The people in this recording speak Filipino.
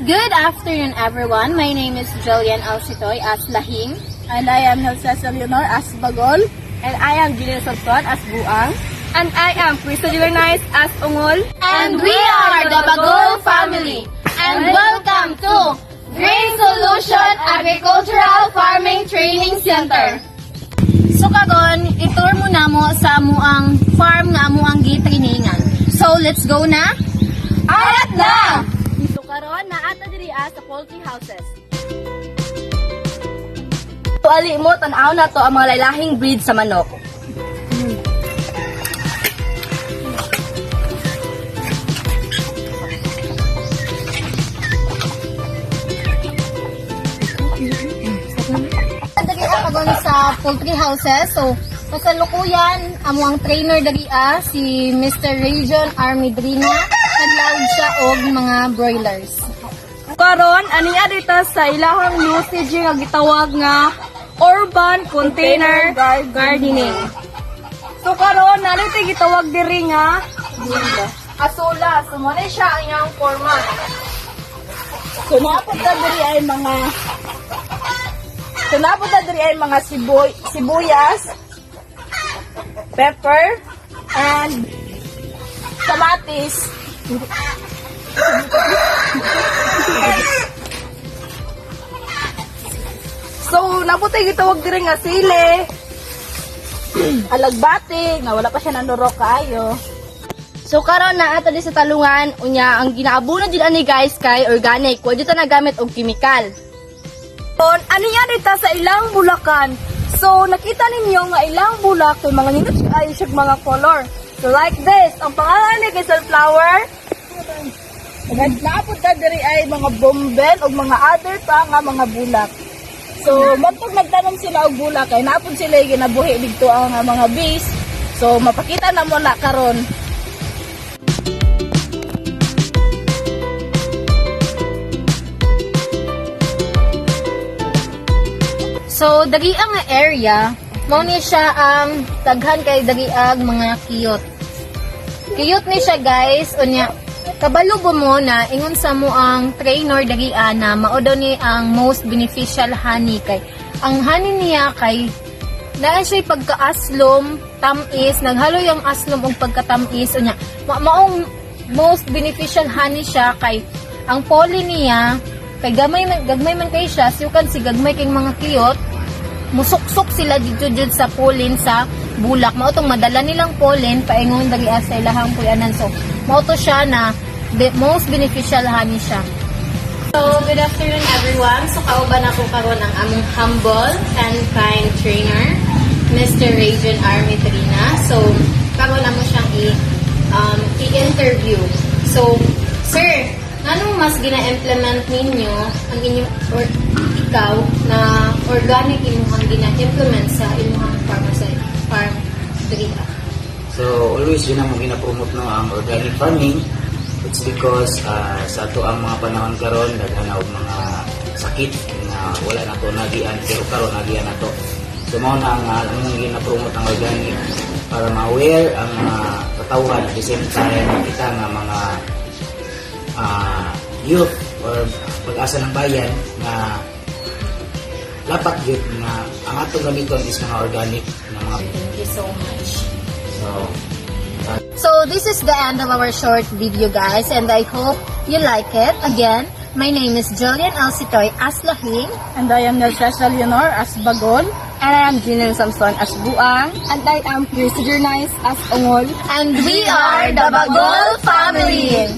Good afternoon, everyone. My name is Jillian Alcitoy as Lahing. And I am Cesar Leonor as Bagol. And I am Gina Sabton as Buang. And I am Krista Julernice as Ungol. And we are the Bagol family. And welcome to Grain Solution Agricultural Farming Training Center. So karon, itur mo na mo sa amuang farm nga amuang gitrainingan. So let's go na. Arat na! So karon naata diri sa poultry houses. Tuali mo, tanaw na to ang mga lailahing breed sa manok. Dali kagon sa poultry houses. So kasalukuyan amuang trainer dali si Mr. Region Armidrina. Naglaog siya og mga broilers. Karon aniya dito sa ilahang usage nga gitawag nga urban container gardening. So karon narito gitawag diri nga asula. So mo na siya ang iyang format. So napunta diri ay mga sibuyas, pepper, and kamatis. So, naputay gitawag diri nga sili, alagbati, nga wala pa siya nanurok kaayo. So karon na ato di sa talungan unya ang ginaabuno jud ani guys kay organic, wa jud ta nagamit og chemical. On ano yan dito sa ilang bulakan. So nakita ninyo nga ilang bulak kay mga ninot ay siya mga color. So like this, ang pangalan ni kay sunflower. Napunta diri ay mga bombel o mga other pa nga mga bulak. So, magpag nagtanom sila og bulak kay napun sila ginabuhi dito ang mga bees. So, mapakita na mo na karon. So dali ang area, mao ni siya ang daghan kay dali ang mga kiyot. Kiyot ni siya guys, unya kabalo mo na ingon sa mo ang trainer dali na mao daw ni ang most beneficial honey kay ang honey niya kay naa siya pagkaaslom, tamis, naghalo yung aslom ug pagkatamis unya maong most beneficial honey siya kay ang pollen niya kay gagmay man kay siya sukan si gagmay kay mga kiyot musuksok sila dito sa pollen sa bulak mao tong madala nilang pollen paingon dali sa ilahang puyanan so mao to siya na most beneficial honey siya. So good afternoon everyone. So kauban ako karon ang among humble and kind trainer Mr. Region Armidrina. So karon amo siyang i-interview. So sir, anong mas gina-implement ninyo ang inyong or ikaw na organic inyong gina-implement sa inyong farm diri? So always yun ang gina-promote no ang organic farming. It's because sa ato ang mga panahon karon daghan og mga sakit na wala na to nagian pero karon nagian na to. So mao na ang gina-promote ang organic para ma-aware ang mga katawhan at the same time kita nga mga youth or pag-asa ng bayan na lapat yun na ang atong gamiton is mga organic na mga. Thank you so much. So this is the end of our short video guys and I hope you like it. Again, my name is Jillian Alcitoy as Lahing. And I am Cesar Leonor as Bagol. And I am Gina Samson as Buang. And I am Krista Julernice as Ungol. And we are the Bagol family.